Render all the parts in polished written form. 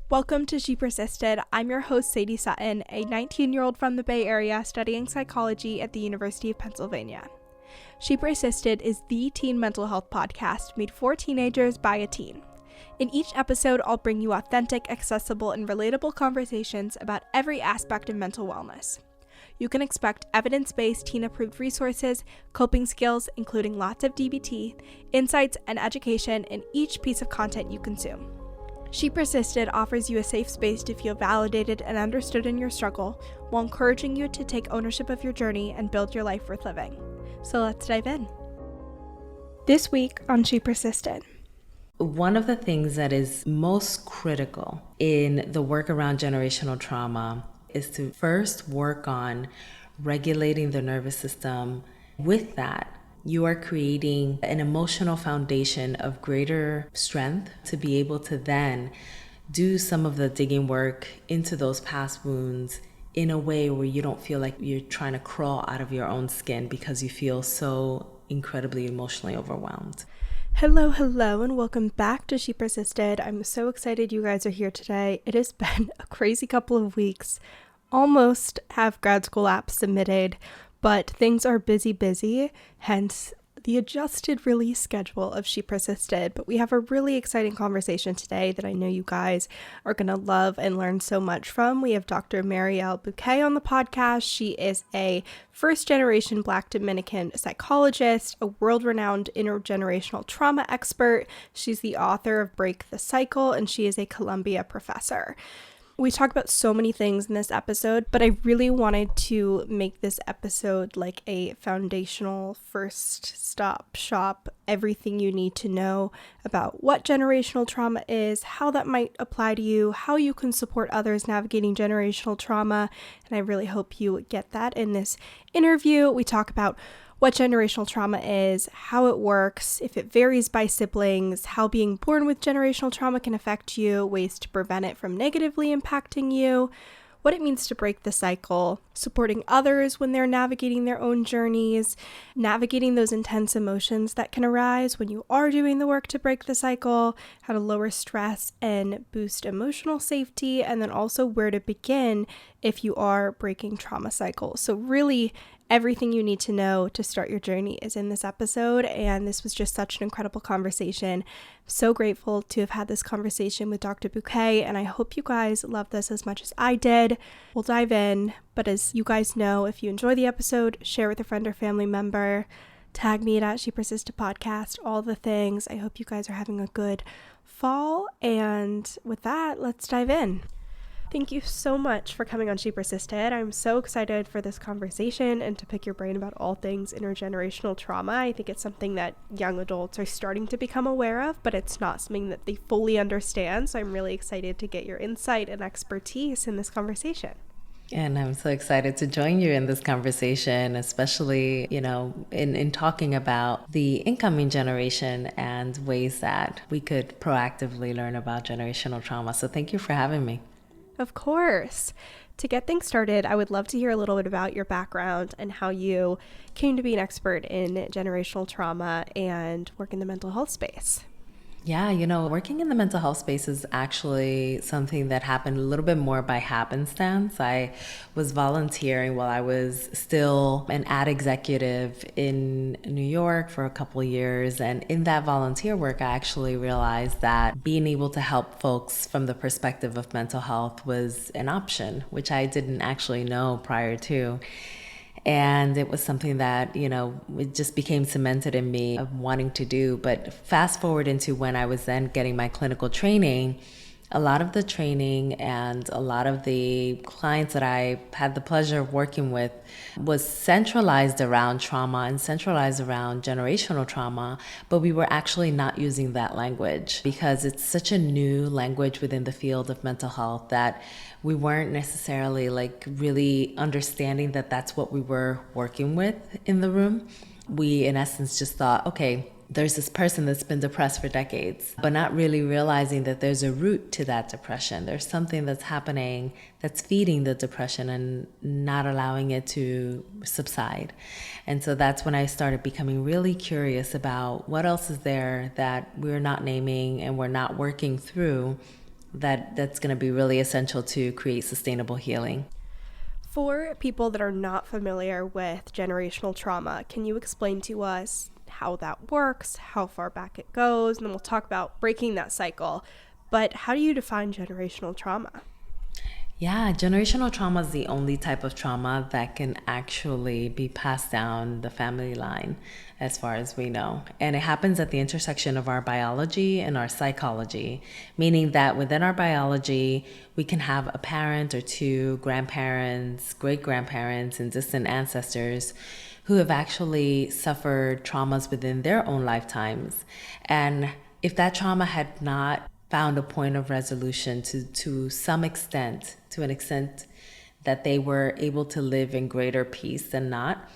Welcome to She Persisted. I'm your host, Sadie Sutton, a 19-year-old from the Bay Area studying psychology at the University of Pennsylvania. She Persisted is the teen mental health podcast made for teenagers by a teen. In each episode, I'll bring you authentic, accessible, and relatable conversations about every aspect of mental wellness. You can expect evidence-based teen-approved resources, coping skills, including lots of DBT, insights, and education in each piece of content you consume. She Persisted offers you a safe space to feel validated and understood in your struggle, while encouraging you to take ownership of your journey and build your life worth living. So let's dive in. This week on She Persisted. One of the things that is most critical in the work around generational trauma is to first work on regulating the nervous system. With that, you are creating an emotional foundation of greater strength to be able to then do some of the digging work into those past wounds in a way where you don't feel like you're trying to crawl out of your own skin because you feel so incredibly emotionally overwhelmed. Hello, and welcome back to She Persisted. I'm so excited you guys are here today. It has been a crazy couple of weeks. Almost have grad school apps submitted, but things are busy, hence the adjusted release schedule of She Persisted. But we have a really exciting conversation today that I know you guys are going to love and learn so much from. We have Dr. Mariel Buqué on the podcast. She is a first-generation Black Dominican psychologist, a world-renowned intergenerational trauma expert. She's the author of Break the Cycle, and she is a Columbia professor. We talk about so many things in this episode, but I really wanted to make this episode like a foundational first stop shop, everything you need to know about what generational trauma is, how that might apply to you, how you can support others navigating generational trauma, and I really hope you get that in this interview. We talk about what generational trauma is, how it works, if it varies by siblings, how being born with generational trauma can affect you, ways to prevent it from negatively impacting you, what it means to break the cycle, supporting others when they're navigating their own journeys, navigating those intense emotions that can arise when you are doing the work to break the cycle, how to lower stress and boost emotional safety, and then also where to begin if you are breaking trauma cycles. So really, everything you need to know to start your journey is in this episode, and this was just such an incredible conversation. So grateful to have had this conversation with Dr. Buqué, and I hope you guys love this as much as I did. We'll dive in, but as you guys know, if you enjoy the episode, share with a friend or family member, tag me at She Persisted Podcast, all the things. I hope you guys are having a good fall, and with that, let's dive in. Thank you so much for coming on She Persisted. I'm so excited for this conversation and to pick your brain about all things intergenerational trauma. I think it's something that young adults are starting to become aware of, but it's not something that they fully understand. So I'm really excited to get your insight and expertise in this conversation. And I'm so excited to join you in this conversation, especially, in talking about the incoming generation and ways that we could proactively learn about generational trauma. So thank you for having me. Of course. To get things started, I would love to hear a little bit about your background and how you came to be an expert in generational trauma and work in the mental health space. Yeah, working in the mental health space is actually something that happened a little bit more by happenstance. I was volunteering while I was still an ad executive in New York for a couple of years. And in that volunteer work, I actually realized that being able to help folks from the perspective of mental health was an option, which I didn't actually know prior to. And it was something that, it just became cemented in me of wanting to do. But fast forward into when I was then getting my clinical training, a lot of the training and a lot of the clients that I had the pleasure of working with was centralized around trauma and centralized around generational trauma, but we were actually not using that language because it's such a new language within the field of mental health that we weren't necessarily really understanding that that's what we were working with in the room. We, in essence, just thought, okay, there's this person that's been depressed for decades, but not really realizing that there's a root to that depression. There's something that's happening that's feeding the depression and not allowing it to subside. And so that's when I started becoming really curious about what else is there that we're not naming and we're not working through that's going to be really essential to create sustainable healing. For people that are not familiar with generational trauma, can you explain to us how that works, how far back it goes, and then we'll talk about breaking that cycle. But how do you define generational trauma? Yeah, generational trauma is the only type of trauma that can actually be passed down the family line, as far as we know. And it happens at the intersection of our biology and our psychology, meaning that within our biology, we can have a parent or two, grandparents, great grandparents, and distant ancestors who have actually suffered traumas within their own lifetimes. And if that trauma had not found a point of resolution to some extent, to an extent that they were able to live in greater peace than not,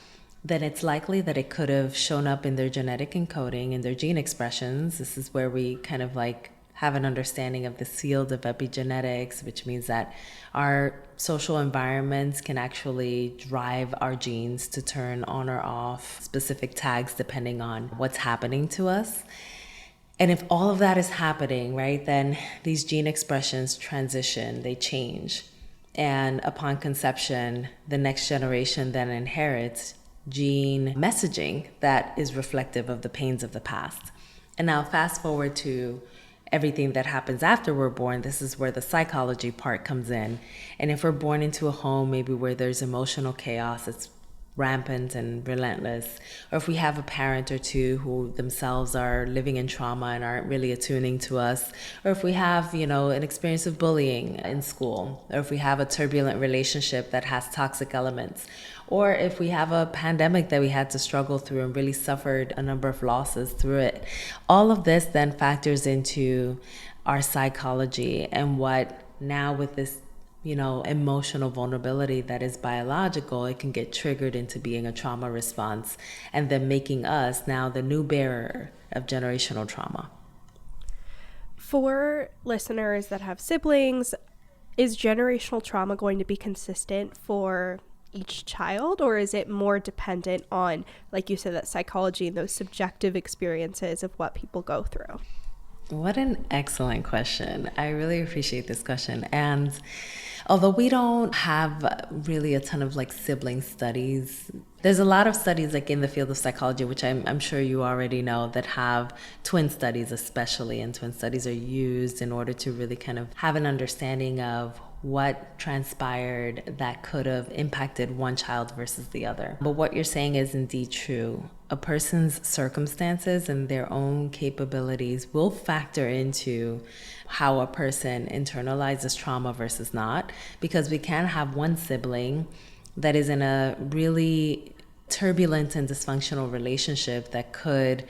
then it's likely that it could have shown up in their genetic encoding, in their gene expressions. This is where we kind of like have an understanding of the field of epigenetics, which means that our social environments can actually drive our genes to turn on or off specific tags depending on what's happening to us. And if all of that is happening, right, then these gene expressions transition, they change. And upon conception, the next generation then inherits gene messaging that is reflective of the pains of the past. And now fast forward to everything that happens after we're born. This is where the psychology part comes in. And if we're born into a home maybe where there's emotional chaos, it's rampant and relentless, or if we have a parent or two who themselves are living in trauma and aren't really attuning to us, or if we have, an experience of bullying in school, or if we have a turbulent relationship that has toxic elements, or if we have a pandemic that we had to struggle through and really suffered a number of losses through it, all of this then factors into our psychology and what now with this emotional vulnerability that is biological, it can get triggered into being a trauma response and then making us now the new bearer of generational trauma. For listeners that have siblings, is generational trauma going to be consistent for each child, or is it more dependent on, like you said, that psychology and those subjective experiences of what people go through? What an excellent question. I really appreciate this question. And although we don't have really a ton of sibling studies, there's a lot of studies in the field of psychology, which I'm sure you already know, that have twin studies especially. And twin studies are used in order to really kind of have an understanding of what transpired that could have impacted one child versus the other. But what you're saying is indeed true. A person's circumstances and their own capabilities will factor into how a person internalizes trauma versus not, because we can have one sibling that is in a really turbulent and dysfunctional relationship that could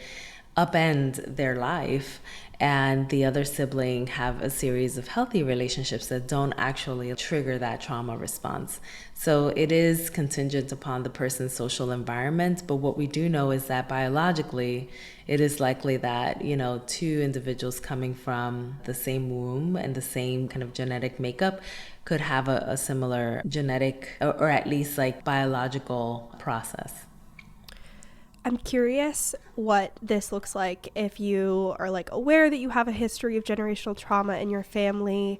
upend their life, and the other sibling have a series of healthy relationships that don't actually trigger that trauma response. So it is contingent upon the person's social environment, but what we do know is that biologically, it is likely that, two individuals coming from the same womb and the same kind of genetic makeup could have a similar genetic or at least biological process. I'm curious what this looks like if you are aware that you have a history of generational trauma in your family.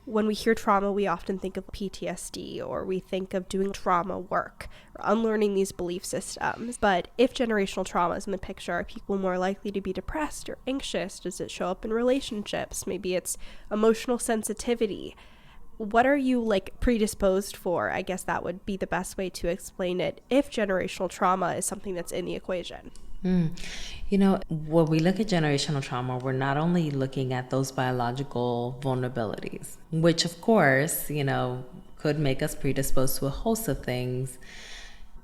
When we hear trauma, we often think of PTSD, or we think of doing trauma work or unlearning these belief systems. But if generational trauma is in the picture, are people more likely to be depressed or anxious? Does it show up in relationships? Maybe it's emotional sensitivity. What are you predisposed for? I guess that would be the best way to explain it if generational trauma is something that's in the equation. When we look at generational trauma, we're not only looking at those biological vulnerabilities, which of course, could make us predisposed to a host of things.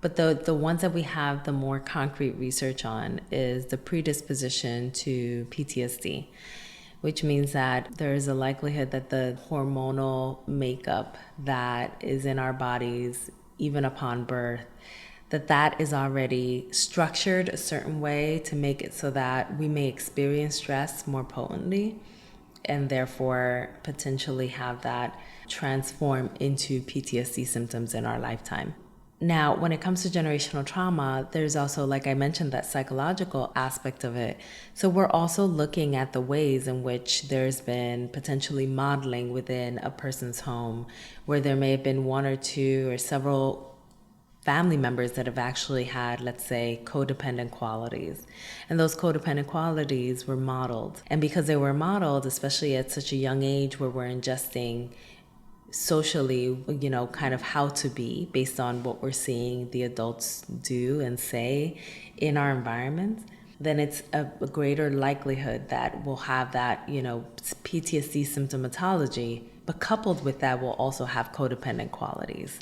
But the ones that we have the more concrete research on is the predisposition to PTSD, which means that there is a likelihood that the hormonal makeup that is in our bodies, even upon birth, that is already structured a certain way to make it so that we may experience stress more potently and therefore potentially have that transform into PTSD symptoms in our lifetime. Now, when it comes to generational trauma, there's also, like I mentioned, that psychological aspect of it. So we're also looking at the ways in which there's been potentially modeling within a person's home, where there may have been one or two or several family members that have actually had, let's say, codependent qualities. And those codependent qualities were modeled. And because they were modeled, especially at such a young age where we're ingesting socially, kind of how to be based on what we're seeing the adults do and say in our environment, then it's a greater likelihood that we'll have that, PTSD symptomatology, but coupled with that, we'll also have codependent qualities.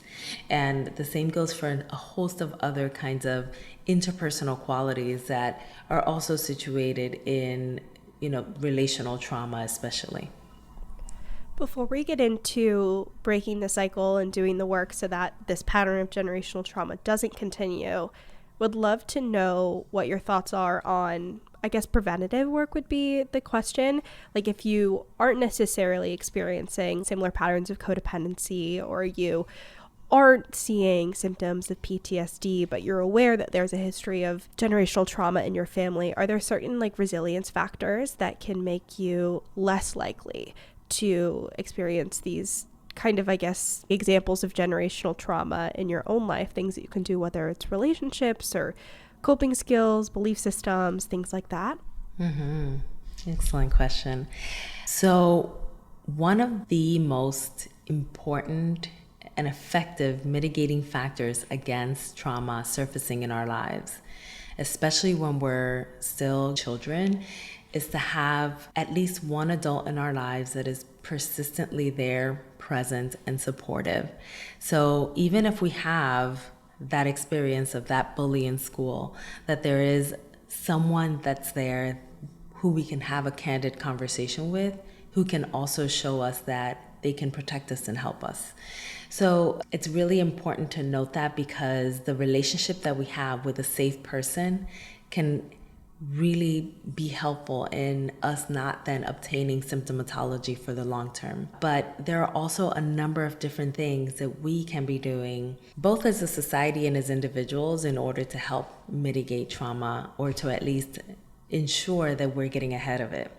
And the same goes for a host of other kinds of interpersonal qualities that are also situated in, relational trauma, especially. Before we get into breaking the cycle and doing the work so that this pattern of generational trauma doesn't continue, would love to know what your thoughts are on, I guess, preventative work would be the question. Like, if you aren't necessarily experiencing similar patterns of codependency, or you aren't seeing symptoms of PTSD, but you're aware that there's a history of generational trauma in your family, are there certain resilience factors that can make you less likely to experience these kind of, I guess, examples of generational trauma in your own life, things that you can do, whether it's relationships or coping skills, belief systems, things like that? Mm-hmm. Excellent question. So one of the most important and effective mitigating factors against trauma surfacing in our lives, especially when we're still children, is to have at least one adult in our lives that is persistently there, present, and supportive. So even if we have that experience of that bully in school, that there is someone that's there who we can have a candid conversation with, who can also show us that they can protect us and help us. So it's really important to note that, because the relationship that we have with a safe person can really be helpful in us not then obtaining symptomatology for the long term. But there are also a number of different things that we can be doing, both as a society and as individuals, in order to help mitigate trauma, or to at least ensure that we're getting ahead of it.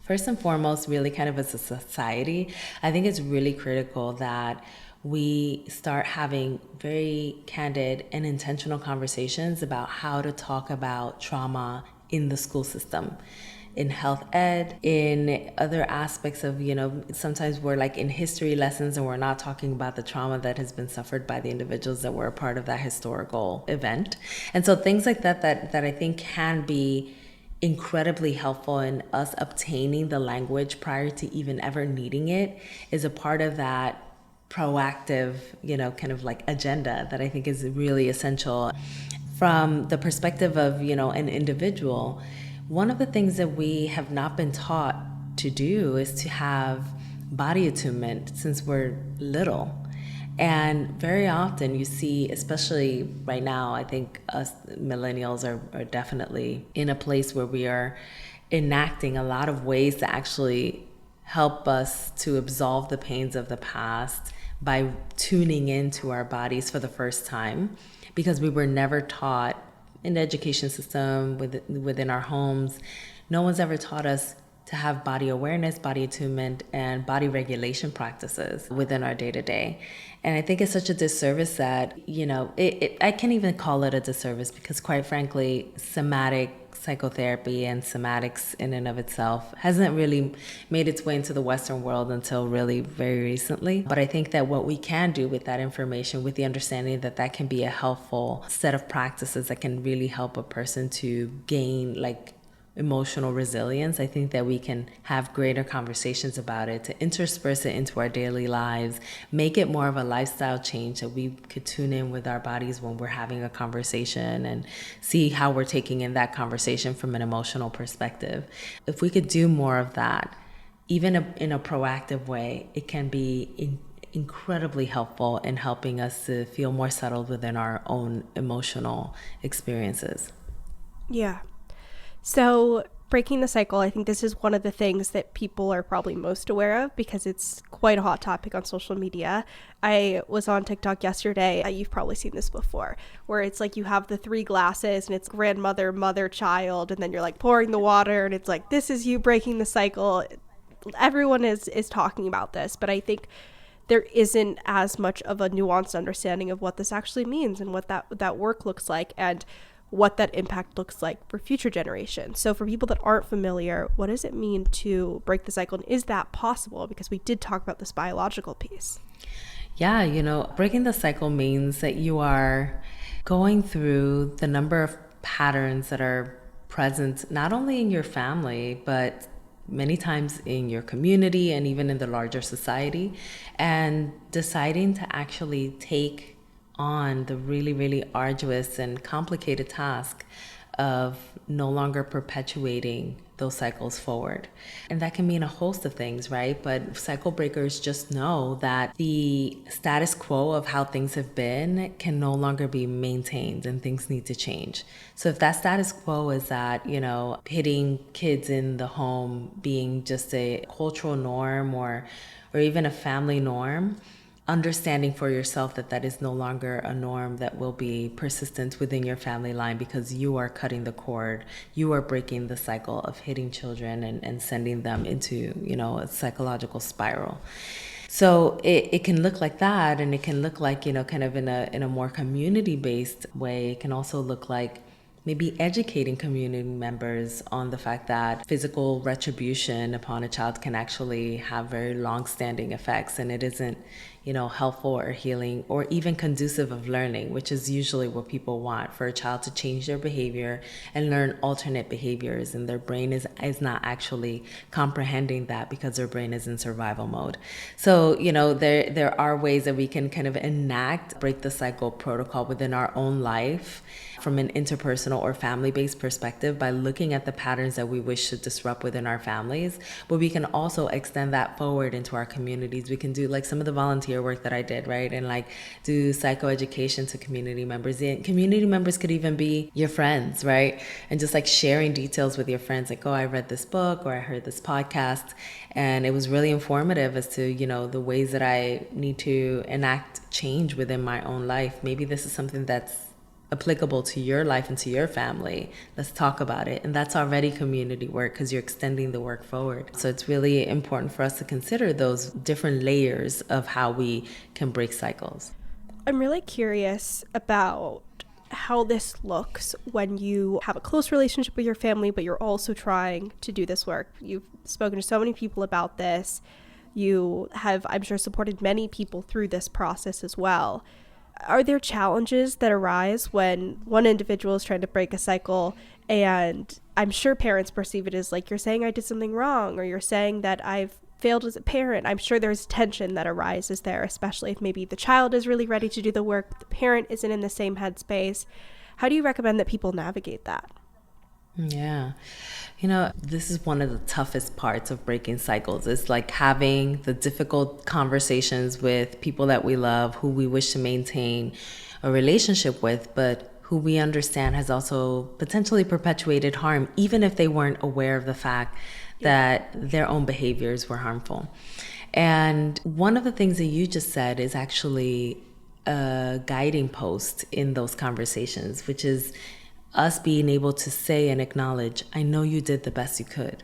First and foremost, really kind of as a society, I think it's really critical that we start having very candid and intentional conversations about how to talk about trauma in the school system, in health ed, in other aspects of, sometimes we're in history lessons and we're not talking about the trauma that has been suffered by the individuals that were a part of that historical event. And so things like that I think can be incredibly helpful in us obtaining the language prior to even ever needing it, is a part of that proactive, kind of agenda that I think is really essential. From the perspective of, an individual, one of the things that we have not been taught to do is to have body attunement since we're little. And very often you see, especially right now, I think us millennials are definitely in a place where we are enacting a lot of ways to actually help us to absolve the pains of the past by tuning into our bodies for the first time, because we were never taught in the education system, within our homes. No one's ever taught us to have body awareness, body attunement, and body regulation practices within our day-to-day. And I think it's such a disservice that, I can't even call it a disservice, because quite frankly, somatic psychotherapy and somatics in and of itself hasn't really made its way into the Western world until really very recently. But I think that what we can do with that information, with the understanding that that can be a helpful set of practices that can really help a person to gain emotional resilience, I think that we can have greater conversations about it, to intersperse it into our daily lives, make it more of a lifestyle change, that we could tune in with our bodies when we're having a conversation and see how we're taking in that conversation from an emotional perspective. If we could do more of that, even in a proactive way, it can be incredibly helpful in helping us to feel more settled within our own emotional experiences. Yeah. So breaking the cycle, I think this is one of the things that people are probably most aware of because it's quite a hot topic on social media. I was on TikTok yesterday. You've probably seen this before, where it's like you have the three glasses and it's grandmother, mother, child, and then you're like pouring the water and it's like, this is you breaking the cycle. Everyone is talking about this, but I think there isn't as much of a nuanced understanding of what this actually means and what that work looks like and what that impact looks like for future generations. So for people that aren't familiar, what does it mean to break the cycle? And is that possible? Because we did talk about this biological piece. Yeah, breaking the cycle means that you are going through the number of patterns that are present not only in your family, but many times in your community and even in the larger society, and deciding to actually take on the really, really arduous and complicated task of no longer perpetuating those cycles forward. And that can mean a host of things, right? But cycle breakers just know that the status quo of how things have been can no longer be maintained and things need to change. So if that status quo is that, hitting kids in the home being just a cultural norm or even a family norm, understanding for yourself that that is no longer a norm that will be persistent within your family line because you are cutting the cord, you are breaking the cycle of hitting children and sending them into, a psychological spiral. So it can look like that, and it can look like, kind of in a more community-based way. It can also look like maybe educating community members on the fact that physical retribution upon a child can actually have very long-standing effects, and it isn't, helpful or healing or even conducive of learning, which is usually what people want, for a child to change their behavior and learn alternate behaviors, and their brain is not actually comprehending that because their brain is in survival mode. So, there are ways that we can kind of enact break the cycle protocol within our own life from an interpersonal or family-based perspective by looking at the patterns that we wish to disrupt within our families, but we can also extend that forward into our communities. We can do like some of the volunteer work that I did, right? And like do psychoeducation to community members. And community members could even be your friends, right? And just like sharing details with your friends, like, oh, I read this book or I heard this podcast, and it was really informative as to, the ways that I need to enact change within my own life. Maybe this is something that's applicable to your life and to your family. Let's talk about it. And that's already community work because you're extending the work forward. So it's really important for us to consider those different layers of how we can break cycles. I'm really curious about how this looks when you have a close relationship with your family, but you're also trying to do this work. You've spoken to so many people about this. You have, I'm sure, supported many people through this process as well. Are there challenges that arise when one individual is trying to break a cycle, and I'm sure parents perceive it as like, you're saying I did something wrong, or you're saying that I've failed as a parent? I'm sure there's tension that arises there, especially if maybe the child is really ready to do the work, but the parent isn't in the same headspace. How do you recommend that people navigate that? Yeah. This is one of the toughest parts of breaking cycles. It's like having the difficult conversations with people that we love, who we wish to maintain a relationship with, but who we understand has also potentially perpetuated harm, even if they weren't aware of the fact that their own behaviors were harmful. And one of the things that you just said is actually a guiding post in those conversations, which is us being able to say and acknowledge, I know you did the best you could.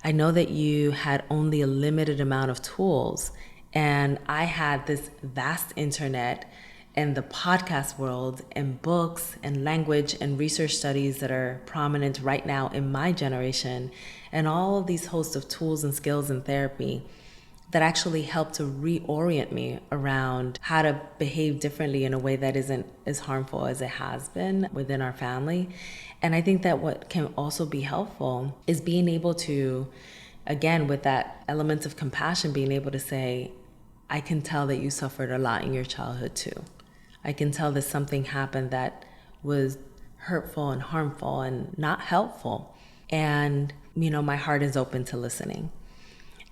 I know that you had only a limited amount of tools, and I had this vast internet and the podcast world and books and language and research studies that are prominent right now in my generation, and all of these hosts of tools and skills and therapy that actually help to reorient me around how to behave differently in a way that isn't as harmful as it has been within our family. And I think that what can also be helpful is being able to, again, with that element of compassion, being able to say, I can tell that you suffered a lot in your childhood too. I can tell that something happened that was hurtful and harmful and not helpful. And, my heart is open to listening.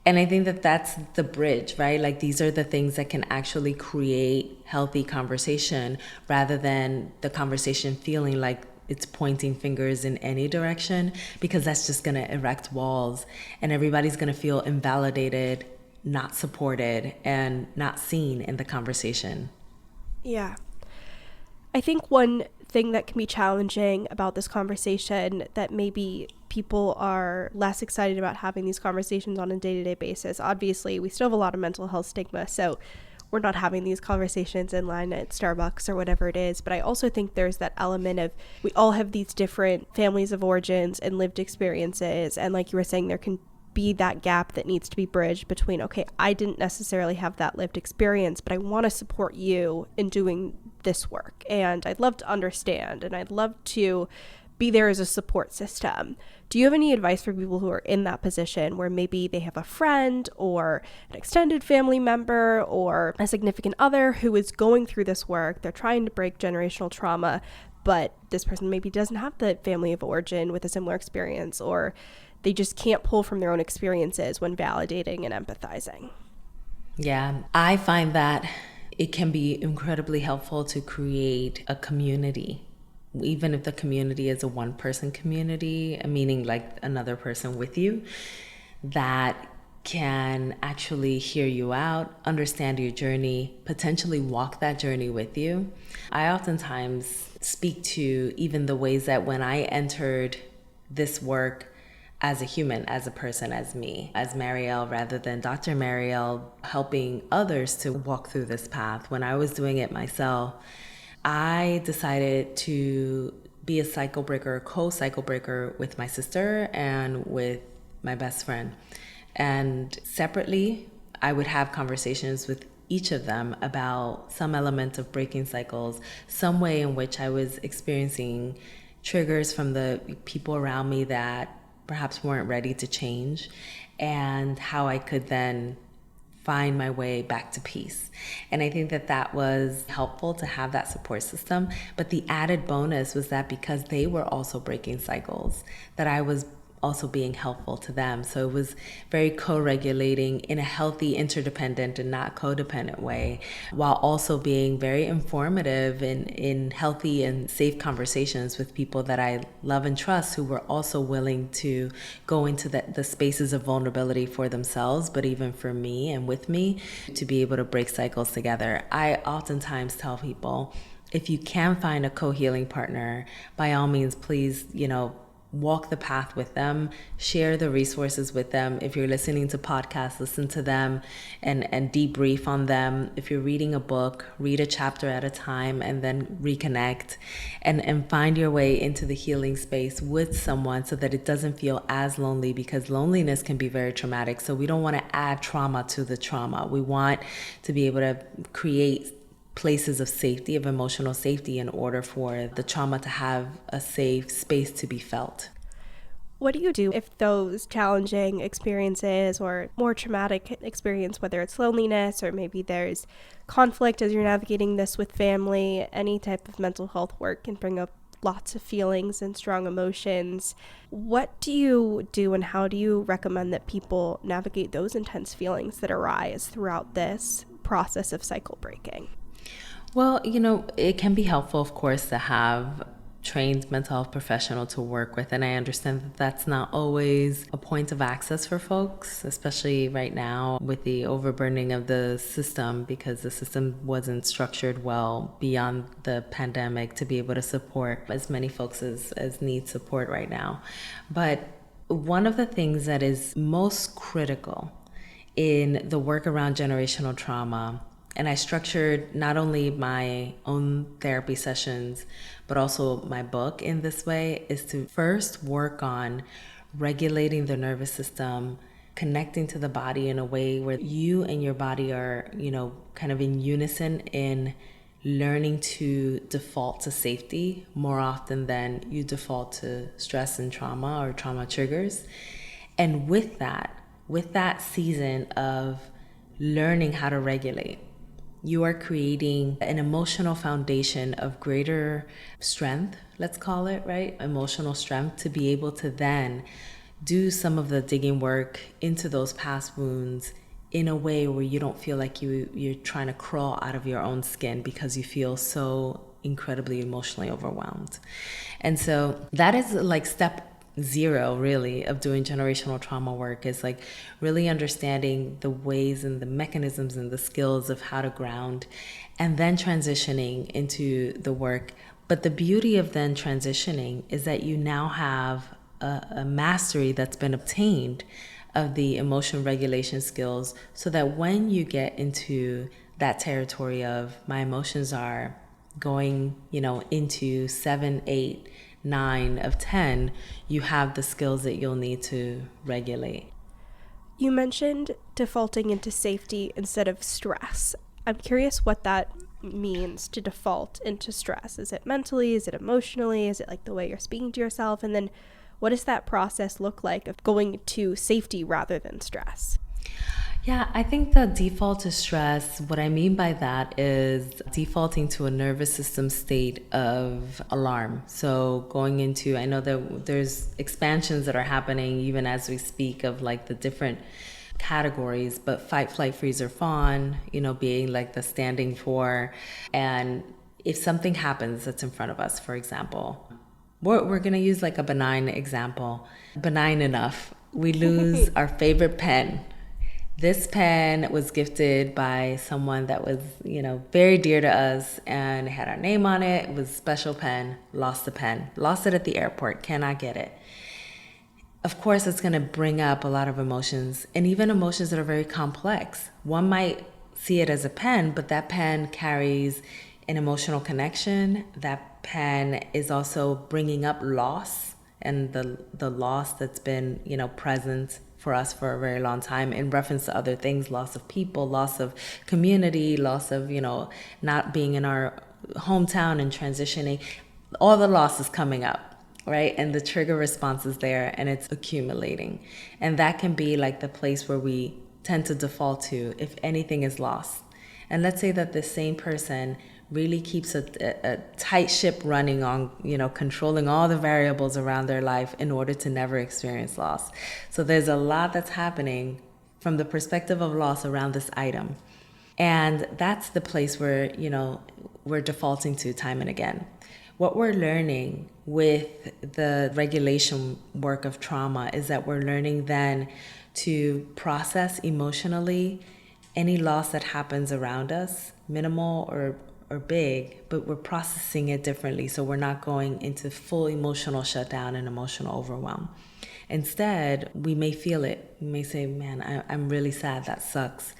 And I think that that's the bridge, right? Like, these are the things that can actually create healthy conversation rather than the conversation feeling like it's pointing fingers in any direction, because that's just going to erect walls and everybody's going to feel invalidated, not supported, and not seen in the conversation. Yeah. I think one thing that can be challenging about this conversation, that maybe people are less excited about having these conversations on a day-to-day basis. Obviously, we still have a lot of mental health stigma, so we're not having these conversations in line at Starbucks or whatever it is. But I also think there's that element of, we all have these different families of origins and lived experiences. And like you were saying, there can be that gap that needs to be bridged between, okay, I didn't necessarily have that lived experience, but I want to support you in doing this work. And I'd love to understand, and I'd love to be there as a support system. Do you have any advice for people who are in that position where maybe they have a friend or an extended family member or a significant other who is going through this work? They're trying to break generational trauma, but this person maybe doesn't have the family of origin with a similar experience, or they just can't pull from their own experiences when validating and empathizing. Yeah, I find that it can be incredibly helpful to create a community, even if the community is a one-person community, meaning like another person with you, that can actually hear you out, understand your journey, potentially walk that journey with you. I oftentimes speak to even the ways that when I entered this work as a human, as a person, as me, as Mariel, rather than Dr. Mariel, helping others to walk through this path. When I was doing it myself, I decided to be a cycle breaker, co-cycle breaker with my sister and with my best friend. And separately, I would have conversations with each of them about some element of breaking cycles, some way in which I was experiencing triggers from the people around me that perhaps weren't ready to change, and how I could then find my way back to peace. And I think that that was helpful to have that support system. But the added bonus was that because they were also breaking cycles, that I was also being helpful to them. So it was very co-regulating in a healthy, interdependent and not codependent way, while also being very informative in healthy and safe conversations with people that I love and trust, who were also willing to go into the spaces of vulnerability for themselves, but even for me and with me, to be able to break cycles together. I oftentimes tell people, if you can find a co-healing partner, by all means, please, walk the path with them, share the resources with them. If you're listening to podcasts, listen to them and debrief on them. If you're reading a book, read a chapter at a time and then reconnect and find your way into the healing space with someone so that it doesn't feel as lonely, because loneliness can be very traumatic. So we don't want to add trauma to the trauma. We want to be able to create places of safety, of emotional safety, in order for the trauma to have a safe space to be felt. What do you do if those challenging experiences or more traumatic experience, whether it's loneliness or maybe there's conflict as you're navigating this with family, any type of mental health work can bring up lots of feelings and strong emotions. What do you do, and how do you recommend that people navigate those intense feelings that arise throughout this process of cycle breaking? Well, it can be helpful, of course, to have trained mental health professional to work with. And I understand that that's not always a point of access for folks, especially right now with the overburdening of the system, because the system wasn't structured well beyond the pandemic to be able to support as many folks as need support right now. But one of the things that is most critical in the work around generational trauma, and I structured not only my own therapy sessions, but also my book in this way, is to first work on regulating the nervous system, connecting to the body in a way where you and your body are, kind of in unison in learning to default to safety more often than you default to stress and trauma or trauma triggers. And with that season of learning how to regulate, you are creating an emotional foundation of greater strength, let's call it, right? Emotional strength to be able to then do some of the digging work into those past wounds in a way where you don't feel like you're trying to crawl out of your own skin, because you feel so incredibly emotionally overwhelmed. And so that is like step zero really of doing generational trauma work, is like really understanding the ways and the mechanisms and the skills of how to ground, and then transitioning into the work. But the beauty of then transitioning is that you now have a mastery that's been obtained of the emotion regulation skills, so that when you get into that territory of my emotions are going, into 7, 8, 9 of 10, you have the skills that you'll need to regulate. You mentioned defaulting into safety instead of stress. I'm curious what that means, to default into stress. Is it mentally? Is it emotionally? Is it like the way you're speaking to yourself? And then what does that process look like of going to safety rather than stress? Yeah, I think the default to stress, what I mean by that is defaulting to a nervous system state of alarm. So going into, I know that there's expansions that are happening even as we speak of like the different categories, but fight, flight, freeze, or fawn, being like the standing for. And if something happens that's in front of us, for example, we're going to use like a benign example, benign enough. We lose our favorite pen. This pen was gifted by someone that was, very dear to us, and it had our name on it. It was a special pen. Lost the pen. Lost it at the airport. Cannot get it. Of course, it's going to bring up a lot of emotions, and even emotions that are very complex. One might see it as a pen, but that pen carries an emotional connection. That pen is also bringing up loss, and the loss that's been, present for us for a very long time in reference to other things, loss of people, loss of community, loss of, not being in our hometown and transitioning. All the loss is coming up, right? And the trigger response is there, and it's accumulating. And that can be like the place where we tend to default to if anything is lost. And let's say that the same person really keeps a tight ship running on, controlling all the variables around their life in order to never experience loss. So there's a lot that's happening from the perspective of loss around this item. And that's the place where, we're defaulting to time and again. What we're learning with the regulation work of trauma is that we're learning then to process emotionally any loss that happens around us, minimal or big, but we're processing it differently. So we're not going into full emotional shutdown and emotional overwhelm. Instead, we may feel it. We may say, man, I'm really sad. That sucks.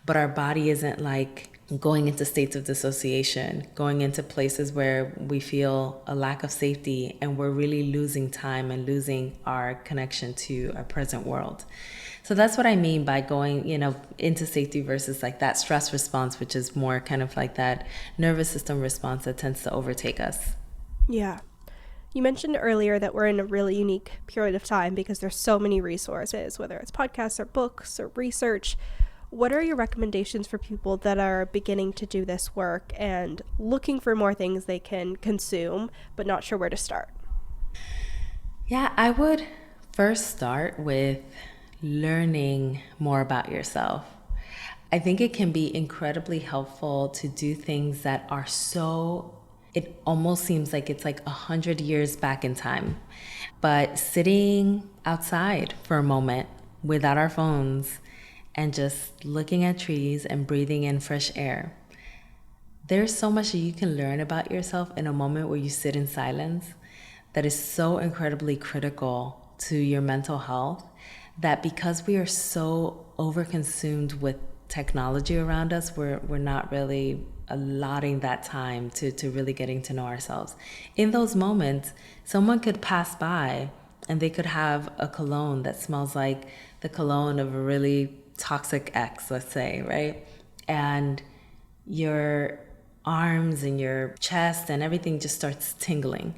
But our body isn't like going into states of dissociation, going into places where we feel a lack of safety, and we're really losing time and losing our connection to our present world. So that's what I mean by going, into safety versus like that stress response, which is more kind of like that nervous system response that tends to overtake us. Yeah. You mentioned earlier that we're in a really unique period of time because there's so many resources, whether it's podcasts or books or research. What are your recommendations for people that are beginning to do this work and looking for more things they can consume, but not sure where to start? Yeah, I would first start with learning more about yourself. I think it can be incredibly helpful to do things that are it almost seems like it's like 100 years back in time. But sitting outside for a moment without our phones and just looking at trees and breathing in fresh air. There's so much that you can learn about yourself in a moment where you sit in silence that is so incredibly critical to your mental health, that because we are so overconsumed with technology around us, we're not really allotting that time to really getting to know ourselves. In those moments, someone could pass by and they could have a cologne that smells like the cologne of a really toxic ex, let's say, right? And your arms and your chest and everything just starts tingling.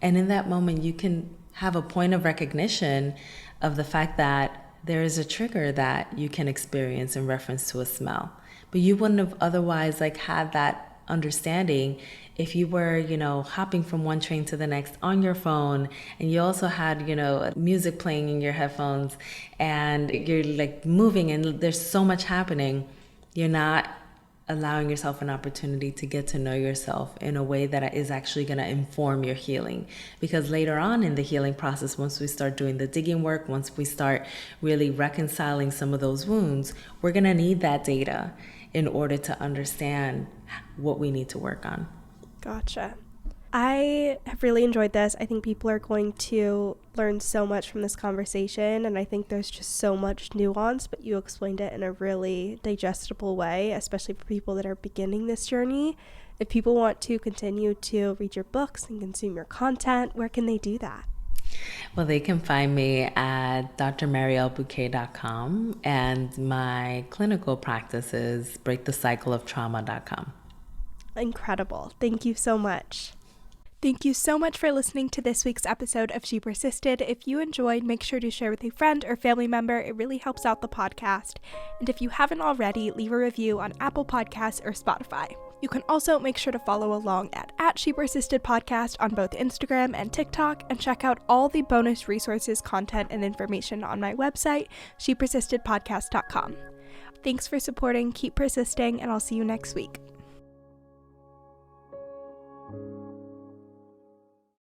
And in that moment, you can have a point of recognition of the fact that there is a trigger that you can experience in reference to a smell. But you wouldn't have otherwise had that understanding if you were, hopping from one train to the next on your phone, and you also had, music playing in your headphones, and you're moving and there's so much happening. You're not allowing yourself an opportunity to get to know yourself in a way that is actually going to inform your healing. Because later on in the healing process, once we start doing the digging work, once we start really reconciling some of those wounds, we're going to need that data in order to understand what we need to work on. Gotcha. I have really enjoyed this. I think people are going to learn so much from this conversation, and I think there's just so much nuance, but you explained it in a really digestible way, especially for people that are beginning this journey. If people want to continue to read your books and consume your content, where can they do that? Well, they can find me at drmarielbuqué.com, and my clinical practice is breakthecycleoftrauma.com. Incredible. Thank you so much. Thank you so much for listening to this week's episode of She Persisted. If you enjoyed, make sure to share with a friend or family member. It really helps out the podcast. And if you haven't already, leave a review on Apple Podcasts or Spotify. You can also make sure to follow along at She Persisted Podcast on both Instagram and TikTok, and check out all the bonus resources, content, and information on my website, shepersistedpodcast.com. Thanks for supporting, keep persisting, and I'll see you next week.